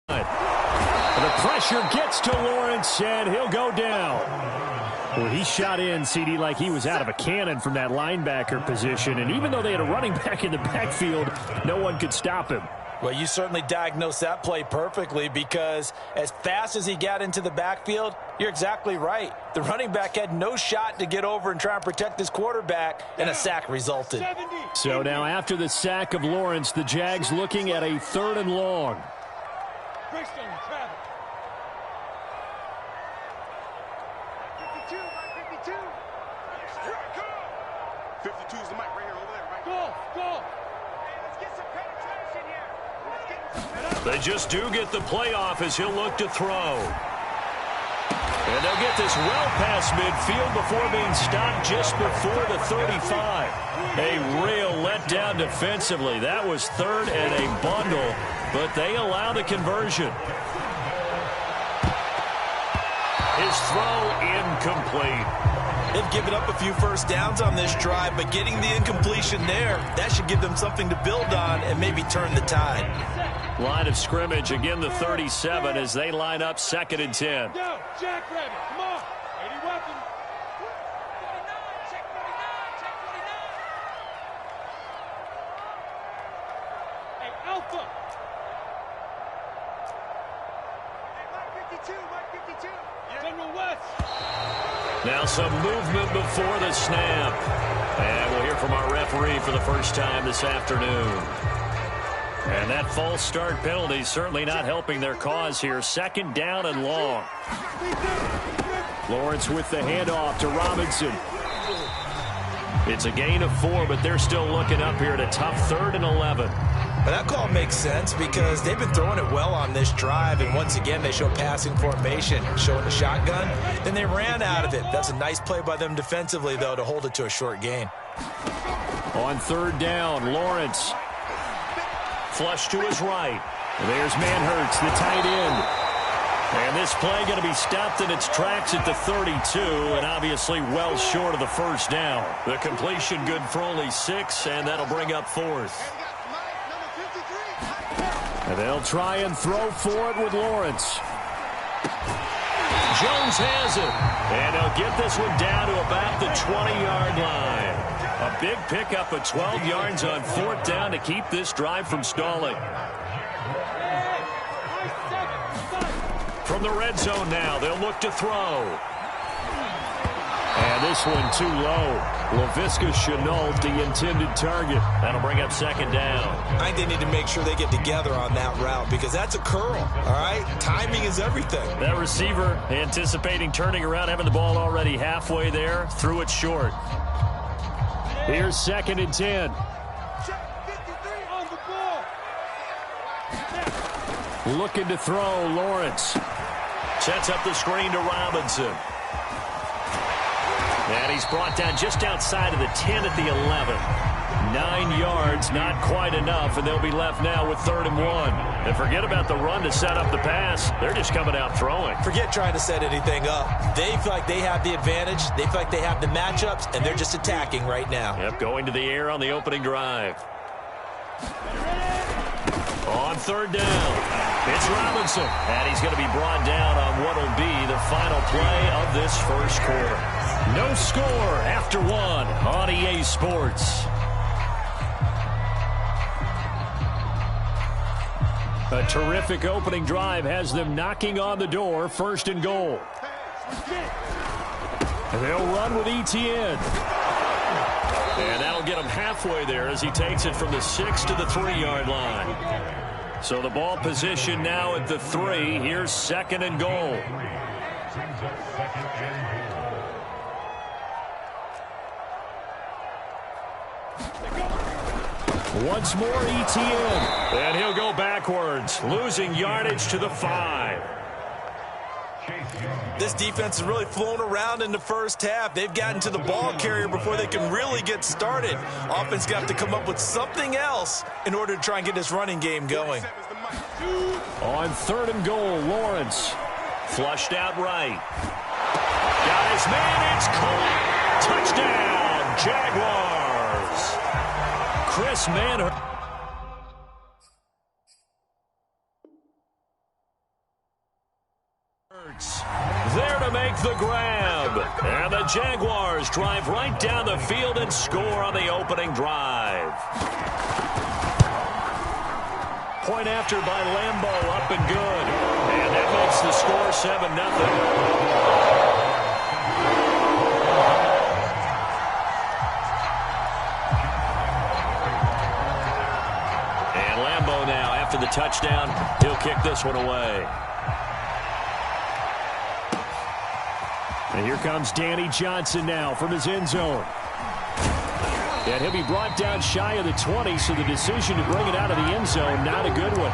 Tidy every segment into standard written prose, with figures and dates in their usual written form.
The pressure gets to Lawrence, and he'll go down. Well, he shot in, CD, like he was out of a cannon from that linebacker position. And even though they had a running back in the backfield, no one could stop him. Well, you certainly diagnosed that play perfectly, because as fast as he got into the backfield, you're exactly right. The running back had no shot to get over and try and protect his quarterback, and a sack resulted. So now after the sack of Lawrence, the Jags looking at a 3rd and long. 52 is the mic right here, over there, right? Go! Hey, let's get some penetration here. They just do get the playoff as he'll look to throw. And they'll get this well past midfield before being stopped just before the 35. A real letdown defensively. That was 3rd and a bundle, but they allow the conversion. His throw incomplete. They've given up a few first downs on this drive, but getting the incompletion there, that should give them something to build on and maybe turn the tide. Line of scrimmage, again the 37 as they line up 2nd and 10. Go, Jackrabbit, come on. 80 weapons. 49, check 49, check 49. Hey, Alpha. Hey, Mike 52, Mike 52. General West. Now some movement before the snap. And we'll hear from our referee for the first time this afternoon. And that false start penalty certainly not helping their cause here. 2nd down and long. Lawrence with the handoff to Robinson. It's a gain of 4, but they're still looking up here at a tough 3rd and 11. But that call makes sense because they've been throwing it well on this drive, and once again they show passing formation, showing the shotgun. Then they ran out of it. That's a nice play by them defensively, though, to hold it to a short gain. On 3rd down, Lawrence. Flush to his right. There's Manhurts, the tight end. And this play going to be stopped in its tracks at the 32, and obviously well short of the first down. The completion good for only 6, and that'll bring up 4th. And they'll try and throw for it with Lawrence. Jones has it. And he'll get this one down to about the 20-yard line. A big pickup of 12 yards on 4th down to keep this drive from stalling. From the red zone now, they'll look to throw. And this one too low. Laviska Shenault, the intended target. That'll bring up 2nd down. I think they need to make sure they get together on that route because that's a curl, all right? Timing is everything. That receiver anticipating turning around, having the ball already halfway there, threw it short. Here's 2nd and 10. Looking to throw, Lawrence. Sets up the screen to Robinson. And he's brought down just outside of the 10 at the 11. 9 yards, not quite enough, and they'll be left now with 3rd and 1. And forget about the run to set up the pass. They're just coming out throwing. Forget trying to set anything up. They feel like they have the advantage. They feel like they have the matchups, and they're just attacking right now. Yep, going to the air on the opening drive. On 3rd down, it's Robinson. And he's going to be brought down on what will be the final play of this first quarter. No score after 1 on EA Sports. A terrific opening drive has them knocking on the door, 1st and goal. And they'll run with Etienne. And that'll get him halfway there as he takes it from the 6 to the 3-yard line. So the ball position now at the 3. Here's 2nd and goal. Once more, Etienne. And he'll go backwards, losing yardage to the 5. This defense has really flown around in the first half. They've gotten to the ball carrier before they can really get started. Offense got to come up with something else in order to try and get this running game going. On 3rd and goal, Lawrence. Flushed out right. Got his man, it's caught. Touchdown, Jaguars. Chris Manhurts. the grab. And the Jaguars drive right down the field and score on the opening drive. Point after by Lambeau, up and good. And that makes the score 7-0. Now, after the touchdown, he'll kick this one away. And here comes Danny Johnson now from his end zone. And he'll be brought down shy of the 20, so the decision to bring it out of the end zone, not a good one.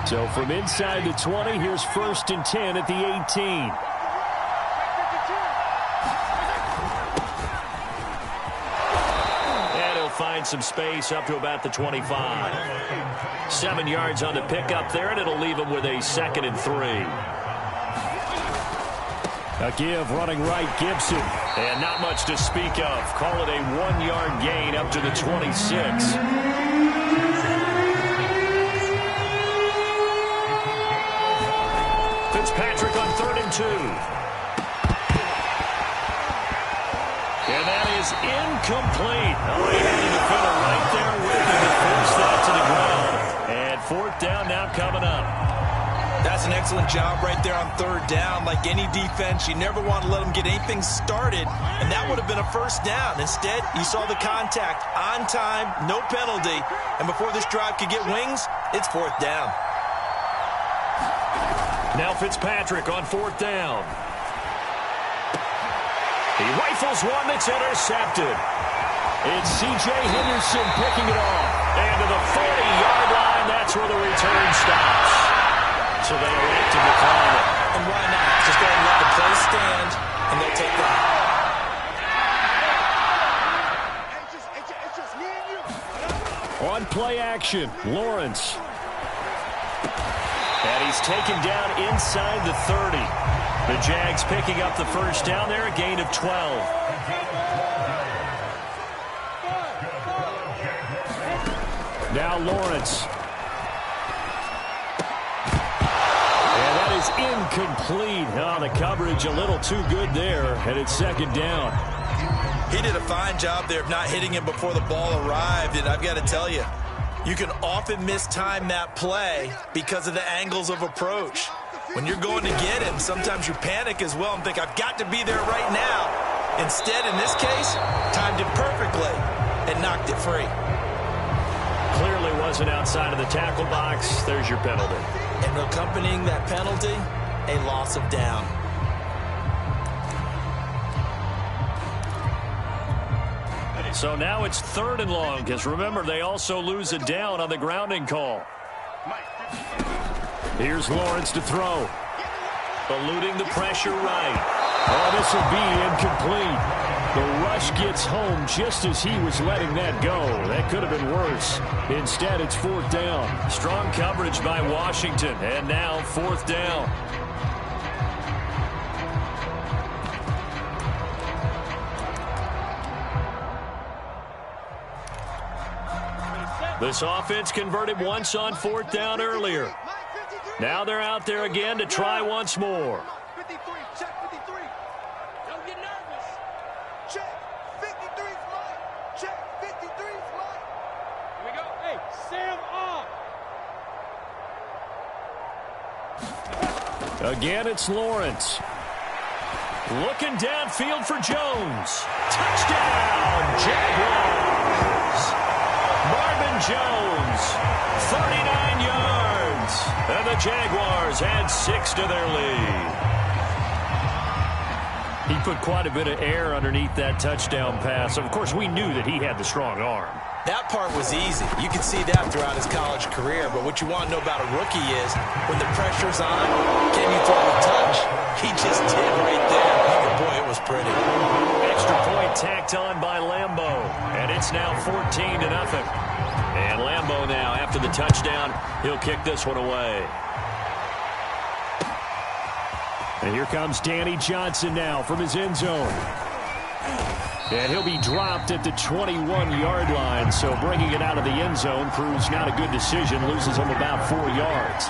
So from inside the 20, here's 1st and 10 at the 18. And he'll find some space up to about the 25. 7 yards on the pickup there, and it'll leave him with a 2nd and 3. A give running right, Gibson. And not much to speak of. Call it a 1-yard gain up to the 26. Fitzpatrick on 3rd and 2. And that is incomplete. Oh, he had a defender right there with him to force that to the ground. And 4th down now coming up. That's an excellent job right there on 3rd down. Like any defense, you never want to let them get anything started, and that would have been a 1st down. Instead, you saw the contact on time, no penalty, and before this drive could get wings, it's 4th down. Now Fitzpatrick on 4th down. He rifles one that's intercepted. It's C.J. Henderson picking it off. And to the 40-yard line, that's where the return stops. So they elect to decline it. And why not? Just go ahead and let the play stand, and they'll take that. It's just me and you. On play action, Lawrence. And he's taken down inside the 30. The Jags picking up the 1st down there, a gain of 12. Now Lawrence. And that is incomplete. Oh, the coverage a little too good there, and it's 2nd down. He did a fine job there of not hitting him before the ball arrived, and I've got to tell you, you can often mistime that play because of the angles of approach. When you're going to get him, sometimes you panic as well and think, I've got to be there right now. Instead, in this case, timed it perfectly and knocked it free. Clearly wasn't outside of the tackle box. There's your penalty. And accompanying that penalty, a loss of down. So now it's 3rd and long, because remember, they also lose a down on the grounding call. Here's Lawrence to throw. Eluding the pressure right. Oh, this will be incomplete. The rush gets home just as he was letting that go. That could have been worse. Instead, it's 4th down. Strong coverage by Washington, and now 4th down. This offense converted once on 4th down earlier. Now they're out there again to try once more. 53, check 53. Don't get nervous. Check 53's mine. Check 53's mine. Here we go. Hey, Sam off. Again, it's Lawrence. Looking downfield for Jones. Touchdown, Jaguars. Marvin Jones, 39 yards. And the Jaguars add 6 to their lead. He put quite a bit of air underneath that touchdown pass. Of course, we knew that he had the strong arm. That part was easy. You can see that throughout his college career. But what you want to know about a rookie is when the pressure's on, can you throw a touch? He just did right there. And boy, it was pretty. Extra point tacked on by Lambeau. And it's now 14-0. And Lambeau now, after the touchdown, he'll kick this one away. And here comes Danny Johnson now from his end zone. And he'll be dropped at the 21-yard line, so bringing it out of the end zone proves not a good decision, loses him about 4 yards.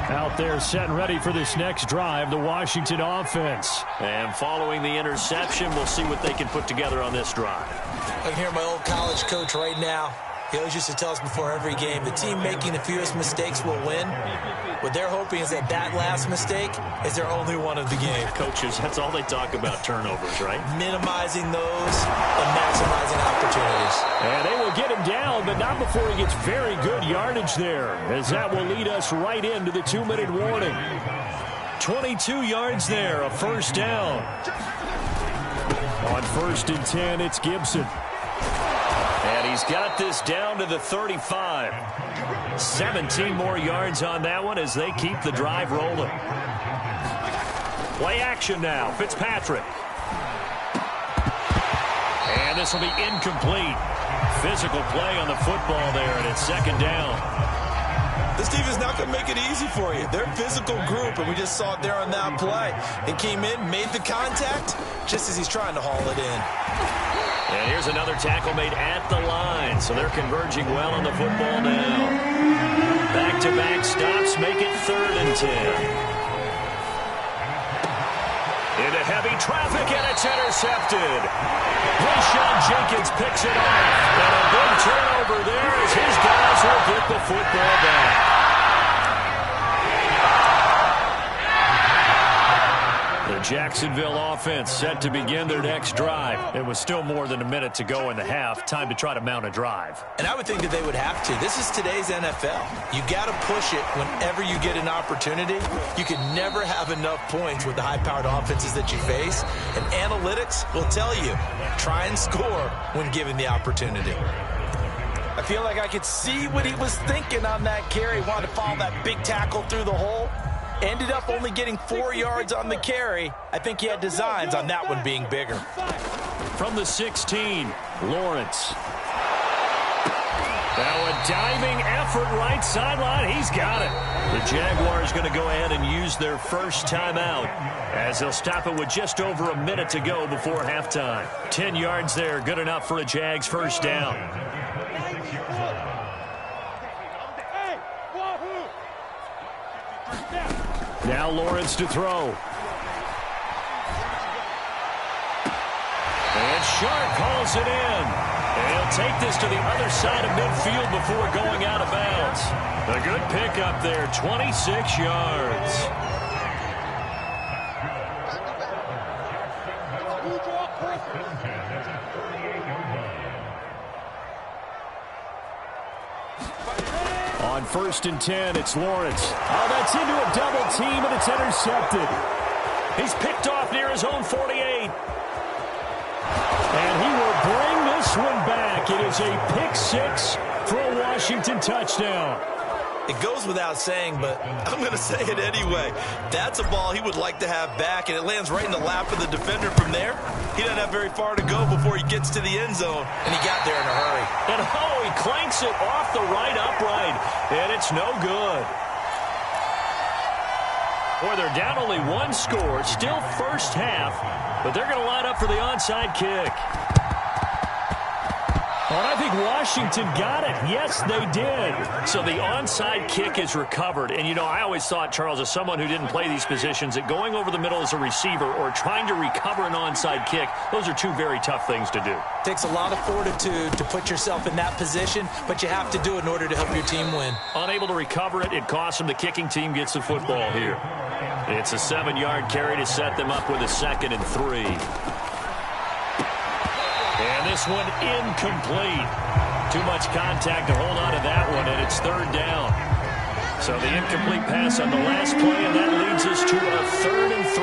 Out there set and ready for this next drive, the Washington offense. And following the interception, we'll see what they can put together on this drive. I can hear my old college coach right now. He always used to tell us before every game, the team making the fewest mistakes will win. What they're hoping is that last mistake is their only one of the game. Coaches, that's all they talk about, turnovers, right? Minimizing those and maximizing opportunities. And they will get him down, but not before he gets very good yardage there, as that will lead us right into the 2-minute warning. 22 yards there, a first down. On 1st and 10, it's Gibson. And he's got this down to the 35. 17 more yards on that one as they keep the drive rolling. Play action now. Fitzpatrick. And this will be incomplete. Physical play on the football there, and it's 2nd down. This defense is not going to make it easy for you. They're a physical group, and we just saw it there on that play. They came in, made the contact, just as he's trying to haul it in. And here's another tackle made at the line, so they're converging well on the football now. Back-to-back stops make it 3rd and 10. Into heavy traffic, and it's intercepted. Rashawn Jenkins picks it off, and a big turnover there as his guys will get the football back. The Jacksonville offense set to begin their next drive. It was still more than a minute to go in the half. Time to try to mount a drive. And I would think that they would have to. This is today's NFL. You got to push it whenever you get an opportunity. You can never have enough points with the high-powered offenses that you face. And analytics will tell you, try and score when given the opportunity. I feel like I could see what he was thinking on that carry. Wanted to follow that big tackle through the hole. Ended up only getting 4 yards on the carry. I think he had designs on that one being bigger. From the 16, Lawrence. Now a diving effort right sideline. He's got it. The Jaguars going to go ahead and use their first timeout as they'll stop it with just over a minute to go before halftime. 10 yards there, good enough for a Jags first down. Now Lawrence to throw. And Sharp calls it in. And he'll take this to the other side of midfield before going out of bounds. A good pickup there, 26 yards. On 1st and 10, it's Lawrence. Oh, that's into a double team, and it's intercepted. He's picked off near his own 48. And he will bring this one back. It is a pick 6 for a Washington touchdown. It goes without saying, but I'm going to say it anyway. That's a ball he would like to have back, and it lands right in the lap of the defender from there. He doesn't have very far to go before he gets to the end zone, and he got there in a hurry. And he clanks it off the right upright, and it's no good. Boy, they're down only 1 score, still first half, but they're going to line up for the onside kick. And I think Washington got it. Yes, they did. So the onside kick is recovered. And, you know, I always thought, Charles, as someone who didn't play these positions, that going over the middle as a receiver or trying to recover an onside kick, those are 2 very tough things to do. It takes a lot of fortitude to put yourself in that position, but you have to do it in order to help your team win. Unable to recover it, it costs them. The kicking team gets the football here. It's a 7-yard carry to set them up with a 2nd and 3. And this one incomplete. Too much contact to hold on to that one, and it's 3rd down. So the incomplete pass on the last play, and that leads us to a 3rd and 3.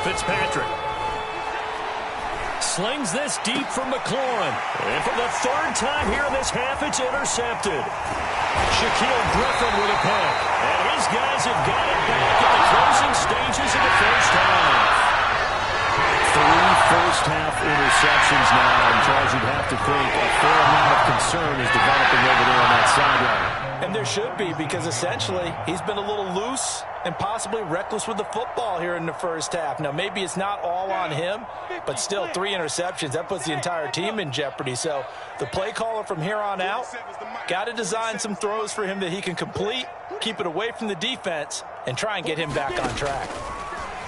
Fitzpatrick slings this deep from McLaurin. And for the 3rd time here in this half, it's intercepted. Shaquille Griffin with a pick. And his guys have got it back at the closing stages of the first half. 3 first-half interceptions now, and Charles, you'd have to think a fair amount of concern is developing over there on that sideline. And there should be, because essentially he's been a little loose and possibly reckless with the football here in the first half. Now, maybe it's not all on him, but still 3 interceptions. That puts the entire team in jeopardy. So the play caller from here on out got to design some throws for him that he can complete, keep it away from the defense, and try and get him back on track.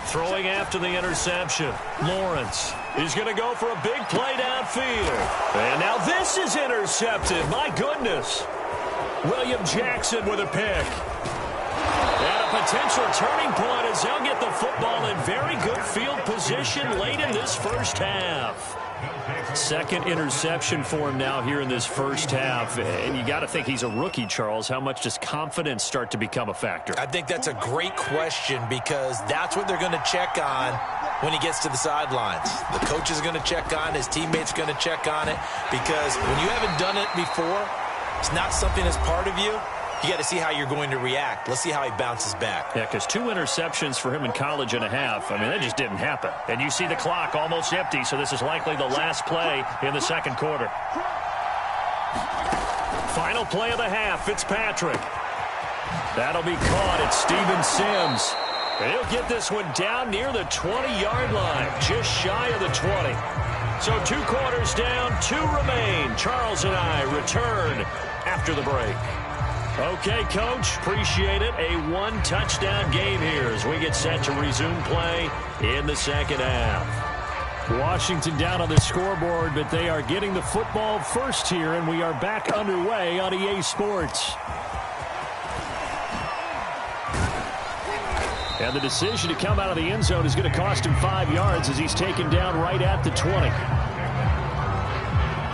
Throwing after the interception, Lawrence is going to go for a big play downfield. And now this is intercepted. My goodness. William Jackson with a pick. And a potential turning point as they'll get the football in very good field position late in this first half. Second interception for him now here in this first half. And you got to think he's a rookie, Charles. How much does confidence start to become a factor? I think that's a great question, because that's what they're going to check on when he gets to the sidelines. The coach is going to check on it. His teammates are going to check on it, because when you haven't done it before, it's not something that's part of you. You got to see how you're going to react. Let's see how he bounces back. Yeah, because 2 interceptions for him in college and a half. I mean, that just didn't happen. And you see the clock almost empty, so this is likely the last play in the second quarter. Final play of the half, Fitzpatrick. That'll be caught at Steven Sims. And he'll get this one down near the 20-yard line, just shy of the 20. So 2 quarters down, 2 remain. Charles and I return after the break. Okay, Coach, appreciate it. A 1-touchdown game here as we get set to resume play in the second half. Washington down on the scoreboard, but they are getting the football first here, and we are back underway on EA Sports. And the decision to come out of the end zone is going to cost him 5 yards as he's taken down right at the 20.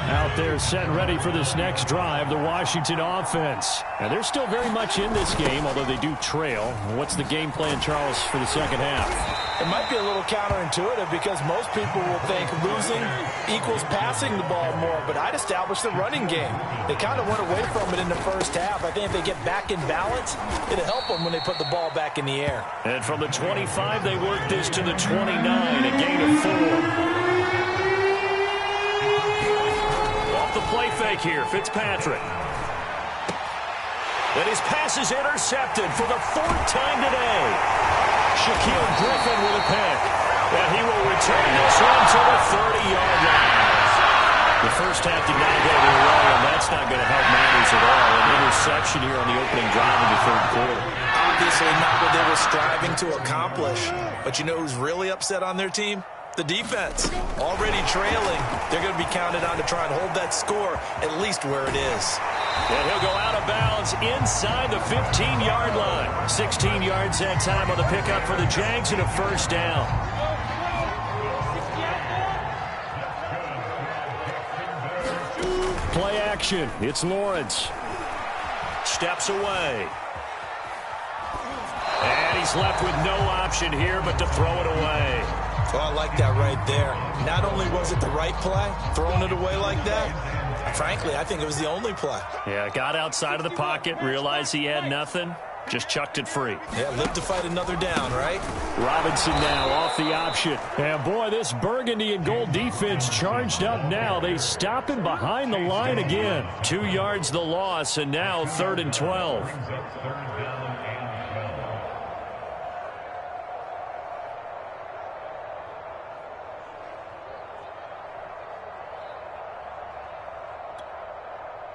Out there set and ready for this next drive, the Washington offense. And they're still very much in this game, although they do trail. What's the game plan, Charles, for the second half? It might be a little counterintuitive, because most people will think losing equals passing the ball more, but I'd establish the running game. They kind of went away from it in the first half. I think if they get back in balance, it'll help them when they put the ball back in the air. And from the 25, they work this to the 29, a gain of 4. The play fake here, Fitzpatrick. And his pass is intercepted for the 4th time today. Shaquille Griffin with a pick. And he will return this one to the 30-yard line. The first half did not go their way, and that's not going to help matters at all. An interception here on the opening drive of the third quarter. Obviously not what they were striving to accomplish. But you know who's really upset on their team? The defense. Already trailing. They're going to be counted on to try and hold that score at least where it is. And he'll go out of bounds inside the 15-yard line. 16 yards that time on the pickup for the Jags and a first down. Play action. It's Lawrence. Steps away. And he's left with no option here but to throw it away. Oh, I like that right there. Not only was it the right play, throwing it away like that, frankly, I think it was the only play. Yeah, got outside of the pocket, realized he had nothing, just chucked it free. Yeah, live to fight another down, right? Robinson now off the option. And boy, this burgundy and gold defense charged up now. They stop him behind the line again. 2 yards the loss, and now 3rd and 12.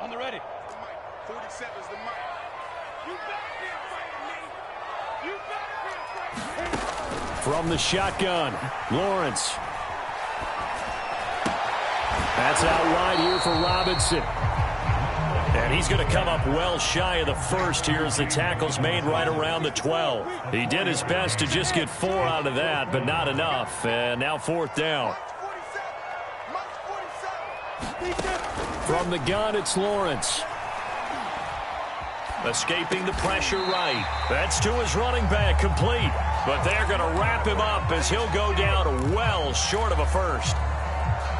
On the ready. 47's the mic. You better be afraid of me. You better be afraid of me. From the shotgun, Lawrence. That's out wide here for Robinson. And he's going to come up well shy of the first here as the tackle's made right around the 12. He did his best to just get 4 out of that, but not enough. And now 4th down. From the gun, it's Lawrence. Escaping the pressure right. That's to his running back, complete. But they're going to wrap him up as he'll go down well short of a first.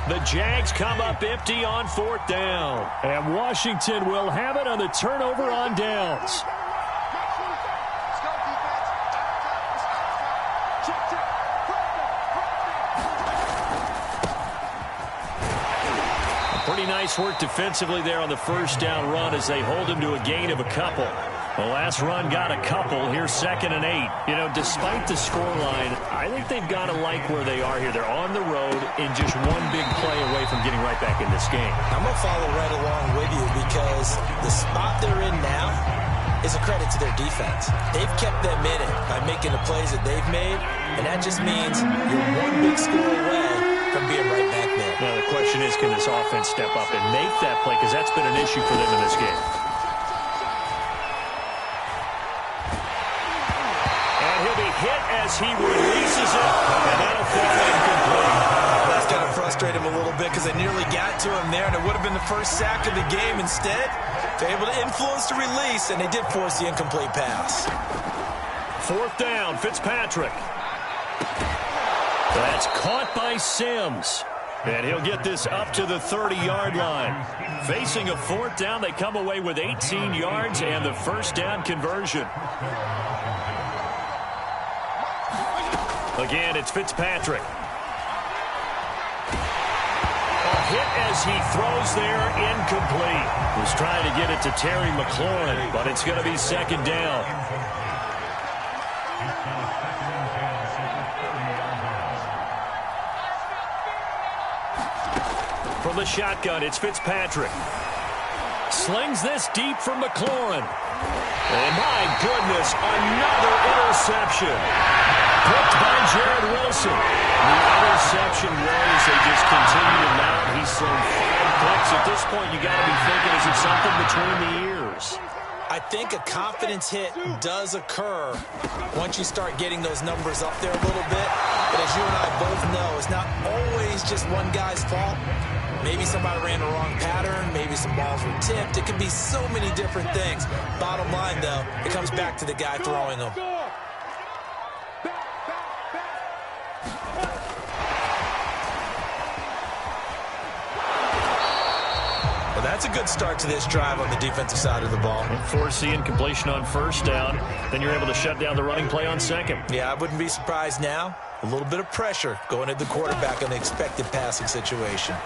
The Jags come up empty on 4th down. And Washington will have it on the turnover on downs. Pretty nice work defensively there on the first down run as they hold him to a gain of a couple. The last run got a couple. Here's 2nd and 8. You know, despite the scoreline, I think they've got to like where they are here. They're on the road and just one big play away from getting right back in this game. I'm going to follow right along with you because the spot they're in now is a credit to their defense. They've kept them in it by making the plays that they've made, and that just means you're one big score away from being right back there. Now, the question is, can this offense step up and make that play? Because that's been an issue for them in this game. And he'll be hit as he releases it, and that'll fall incomplete. That's got to frustrate him a little bit because they nearly got to him there, and it would have been the first sack of the game. Instead, they're able to influence the release, and they did force the incomplete pass. 4th down, Fitzpatrick. That's caught by Sims. And he'll get this up to the 30-yard line. Facing a 4th down, they come away with 18 yards and the first down conversion. Again, it's Fitzpatrick. A hit as he throws there, incomplete. Was trying to get it to Terry McLaurin, but it's going to be 2nd down. From the shotgun, it's Fitzpatrick. Slings this deep for McLaurin. And my goodness, another interception. Picked by Jared Wilson. The interception woes, they just continue to mount. He's thrown 5 picks. At this point, you got to be thinking, is it something between the ears? I think a confidence hit does occur once you start getting those numbers up there a little bit. But as you and I both know, it's not always just one guy's fault. Maybe somebody ran the wrong pattern. Maybe some balls were tipped. It could be so many different things. Bottom line, though, it comes back to the guy throwing them. Well, that's a good start to this drive on the defensive side of the ball. Force the incompletion on 1st down. Then you're able to shut down the running play on 2nd. Yeah, I wouldn't be surprised now. A little bit of pressure going at the quarterback on the expected passing situation.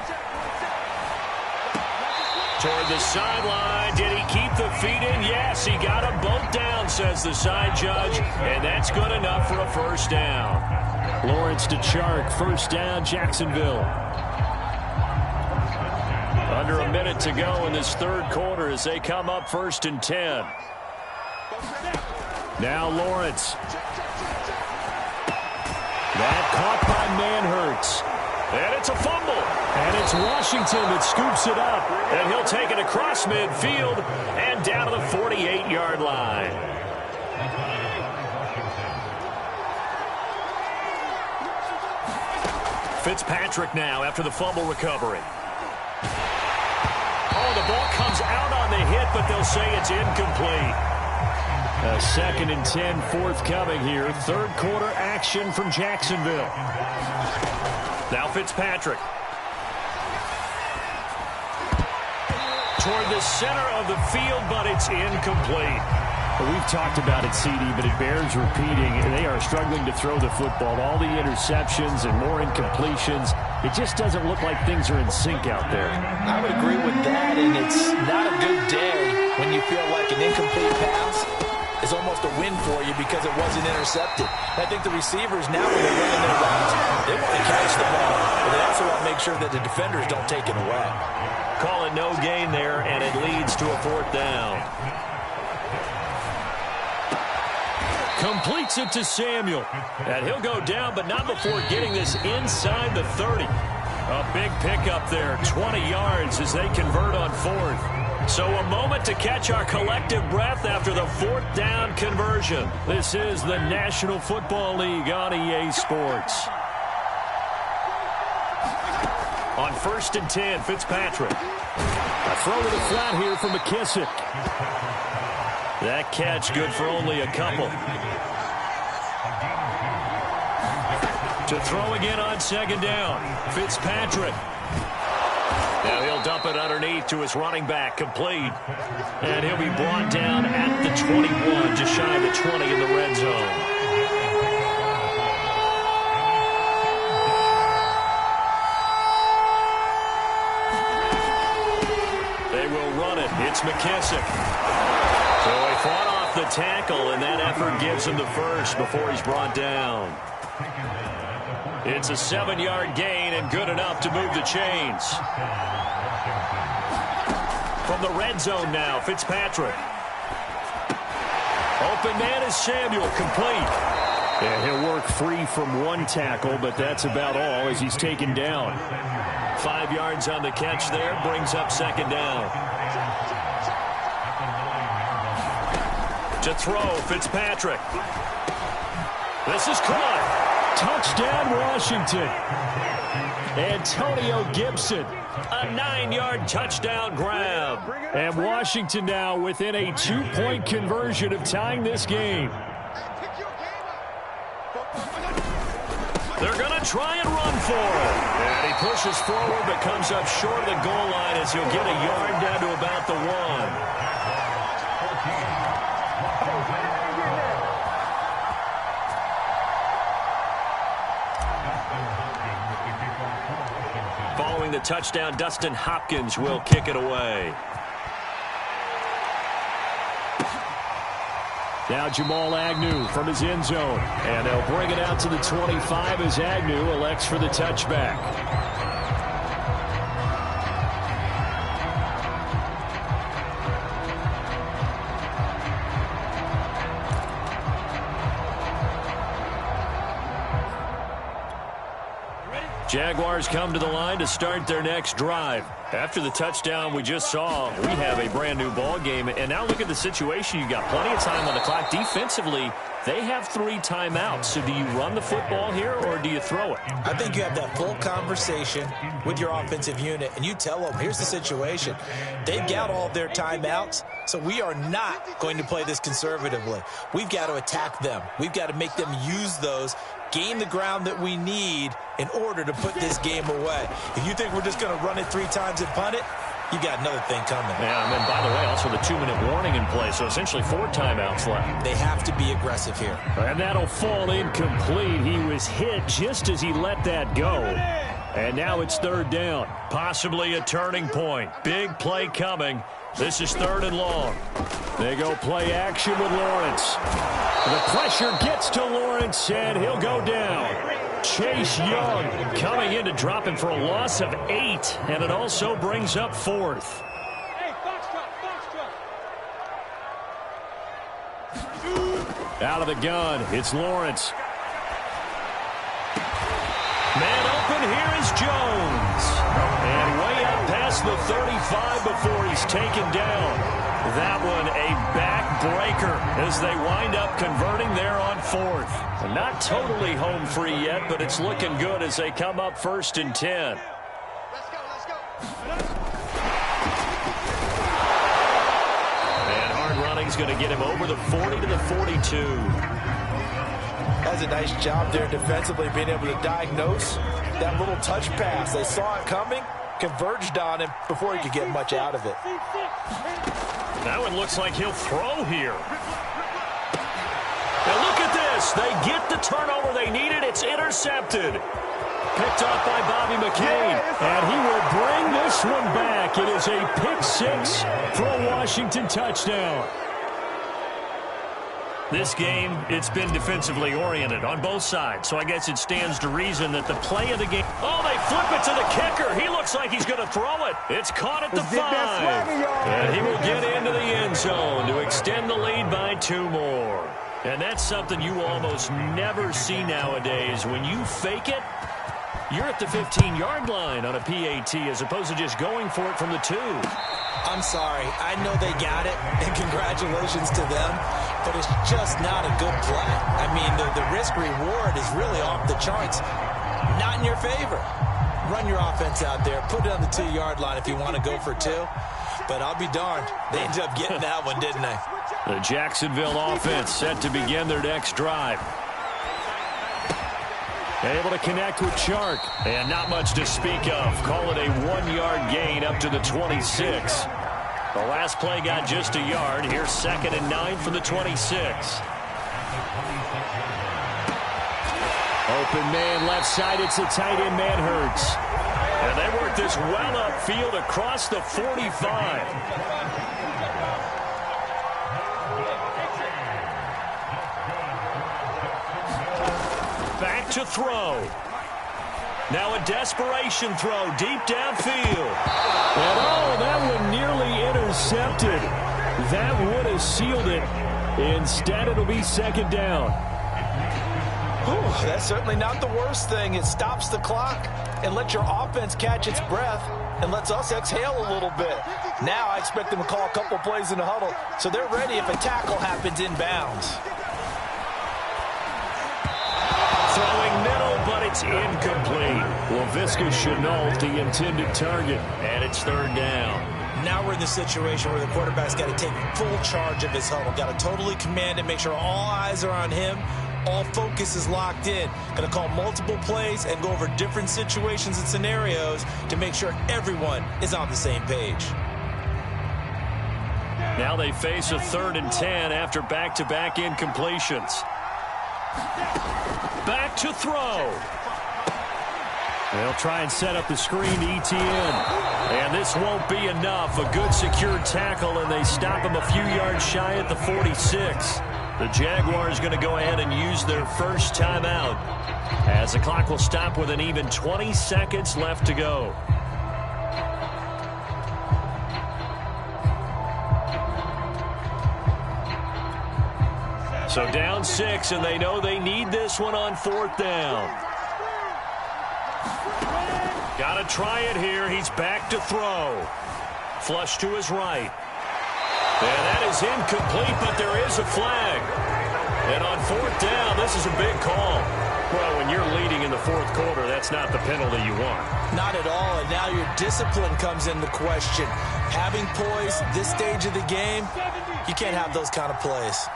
Toward the sideline. Did he keep the feet in? Yes, he got them both down, says the side judge. And that's good enough for a 1st down. Lawrence to Chark. 1st down, Jacksonville. Under a minute to go in this 3rd quarter as they come up 1st and 10. Now Lawrence. That caught by Manhurts. And it's a fumble. And it's Washington that scoops it up. And he'll take it across midfield and down to the 48-yard line. Fitzpatrick now after the fumble recovery. Oh, the ball comes out on the hit, but they'll say it's incomplete. A 2nd and 10 forthcoming here. 3rd quarter action from Jacksonville. Now Fitzpatrick. Toward the center of the field, but it's incomplete. Well, we've talked about it, CD, but it bears repeating. They are struggling to throw the football. All the interceptions and more incompletions. It just doesn't look like things are in sync out there. I would agree with that, and it's not a good day when you feel like an incomplete pass is almost a win for you because it wasn't intercepted. I think the receivers now, when they're running their routes, they want to catch the ball, but they also want to make sure that the defenders don't take it away. Call it no gain there, and it leads to a 4th down. Completes it to Samuel. And he'll go down, but not before getting this inside the 30. A big pickup there, 20 yards as they convert on 4th. So a moment to catch our collective breath after the 4th down conversion. This is the National Football League on EA Sports. On 1st and 10, Fitzpatrick. A throw to the flat here for McKissick. That catch good for only a couple. To throw again on 2nd down, Fitzpatrick. Now he'll dump it underneath to his running back, complete. And he'll be brought down at the 21, just shy of the 20 in the red zone. It's McKissick. So he fought off the tackle, and that effort gives him the first before he's brought down. It's a 7-yard gain and good enough to move the chains. From the red zone now, Fitzpatrick. Open man is Samuel, complete. And he'll work free from one tackle, but that's about all as he's taken down. 5 yards on the catch there, brings up second down. To throw, Fitzpatrick. This is caught. Touchdown, Washington. Antonio Gibson, a 9-yard touchdown grab. And Washington now within a 2-point conversion of tying this game. They're going to try and run for it. And he pushes forward but comes up short of the goal line as he'll get a yard down to about the 1. Following the touchdown, Dustin Hopkins will kick it away. Now Jamal Agnew from his end zone. And they'll bring it out to the 25 as Agnew elects for the touchback. Jaguars come to the line to start their next drive. After the touchdown we just saw, we have a brand new ball game. And now look at the situation. You got plenty of time on the clock. Defensively, they have 3 timeouts. So do you run the football here or do you throw it? I think you have that full conversation with your offensive unit, and you tell them, here's the situation. They've got all their timeouts, so we are not going to play this conservatively. We've got to attack them. We've got to make them use those, gain the ground that we need in order to put this game away. If you think we're just going to run it 3 times and punt it, you got another thing coming. Yeah, and then, by the way, also the 2-minute warning in play, so essentially 4 timeouts left. They have to be aggressive here. And that'll fall incomplete. He was hit just as he let that go. And now it's 3rd down. Possibly a turning point. Big play coming. This is 3rd and long. They go play action with Lawrence. The pressure gets to Lawrence, and he'll go down. Chase Young coming in to drop him for a loss of 8, and it also brings up 4th. Out of the gun, it's Lawrence. Man open, here is Jones. And way up past the 35 before he's taken down. That one a backbreaker as they wind up converting there on 4th. Not totally home free yet, but it's looking good as they come up 1st and 10. Let's go. And hard running's going to get him over the 40 to the 42. That's a nice job there defensively, being able to diagnose that little touch pass. They saw it coming, converged on him before he could get much out of it. That one looks like he'll throw here. Now look at this. They get the turnover they needed. It's intercepted. Picked off by Bobby McCain. And he will bring this one back. It is a pick-6 for a Washington touchdown. This game, it's been defensively oriented on both sides, so I guess it stands to reason that the play of the game... Oh, they flip it to the kicker. He looks like he's going to throw it. It's caught at the 5. And he will get into the end zone to extend the lead by 2 more. And that's something you almost never see nowadays. When you fake it, you're at the 15-yard line on a PAT as opposed to just going for it from the 2. I'm sorry. I know they got it, and congratulations to them, but it's just not a good play. I mean, the risk-reward is really off the charts. Not in your favor. Run your offense out there. Put it on the 2-yard line if you want to go for 2. But I'll be darned. They ended up getting that one, didn't they? The Jacksonville offense set to begin their next drive. Able to connect with Chark. And not much to speak of. Call it a 1-yard gain up to the 26. The last play got just a yard. Here's 2nd and 9 from the 26. Open man left side. It's a tight end, man Hurts. And they work this well field across the 45. Back to throw. Now a desperation throw deep downfield. And oh, that one nearly intercepted. That would have sealed it. Instead, it'll be second down. Whew, that's certainly not the worst thing. It stops the clock and lets your offense catch its breath and lets us exhale a little bit. Now I expect them to call a couple plays in the huddle so they're ready if a tackle happens inbounds. Throwing middle, but it's incomplete. Laviska Chenault, the intended target, and it's third down. Now we're in the situation where the quarterback's got to take full charge of his huddle. Got to totally command it, make sure all eyes are on him. All focus is locked in. Going to call multiple plays and go over different situations and scenarios to make sure everyone is on the same page. Now they face a 3rd and 10 after back-to-back incompletions. Back to throw. They'll try and set up the screen to ETN. And this won't be enough. A good secured tackle, and they stop him a few yards shy at the 46. The Jaguars going to go ahead and use their first timeout as the clock will stop with an even 20 seconds left to go. So down 6, and they know they need this one on 4th down. Got to try it here. He's back to throw. Flush to his right. And that is incomplete, but there is a flag. And on 4th down, this is a big call. Well, when you're leading in the 4th quarter, that's not the penalty you want. Not at all, and now your discipline comes into question. Having poise this stage of the game, you can't have those kind of plays.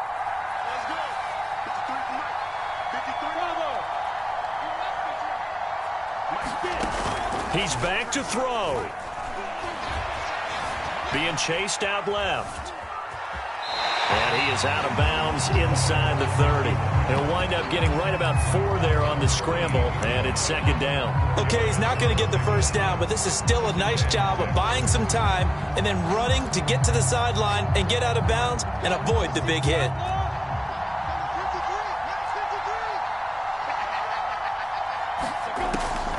He's back to throw. Being chased out left. And he is out of bounds inside the 30. He'll wind up getting right about 4 there on the scramble, and it's second down. Okay, he's not going to get the first down, but this is still a nice job of buying some time and then running to get to the sideline and get out of bounds and avoid the big hit.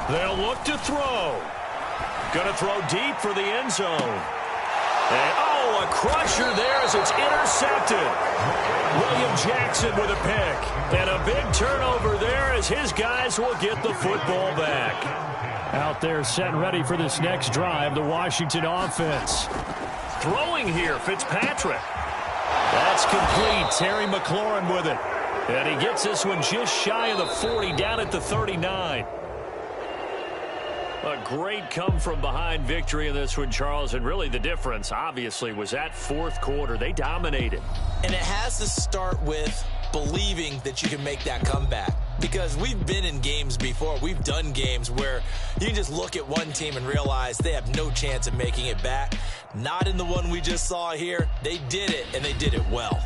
They'll look to throw. Going to throw deep for the end zone. And, oh, a crusher there as it's intercepted. William Jackson with a pick. And a big turnover there as his guys will get the football back. Out there set and ready for this next drive, the Washington offense. Throwing here, Fitzpatrick. That's complete. Terry McLaurin with it. And he gets this one just shy of the 40, down at the 39. A great come-from-behind victory in this one, Charles, and really the difference, obviously, was that 4th quarter. They dominated. And it has to start with believing that you can make that comeback. Because we've been in games before. We've done games where you can just look at one team and realize they have no chance of making it back. Not in the one we just saw here. They did it, and they did it well.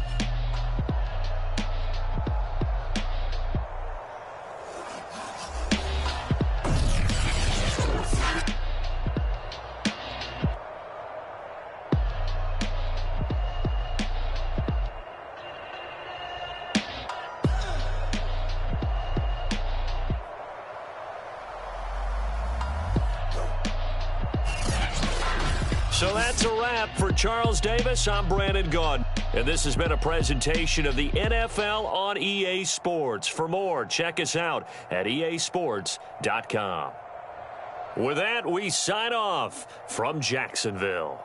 So that's a wrap for Charles Davis. I'm Brandon Gaudin. And this has been a presentation of the NFL on EA Sports. For more, check us out at easports.com. With that, we sign off from Jacksonville.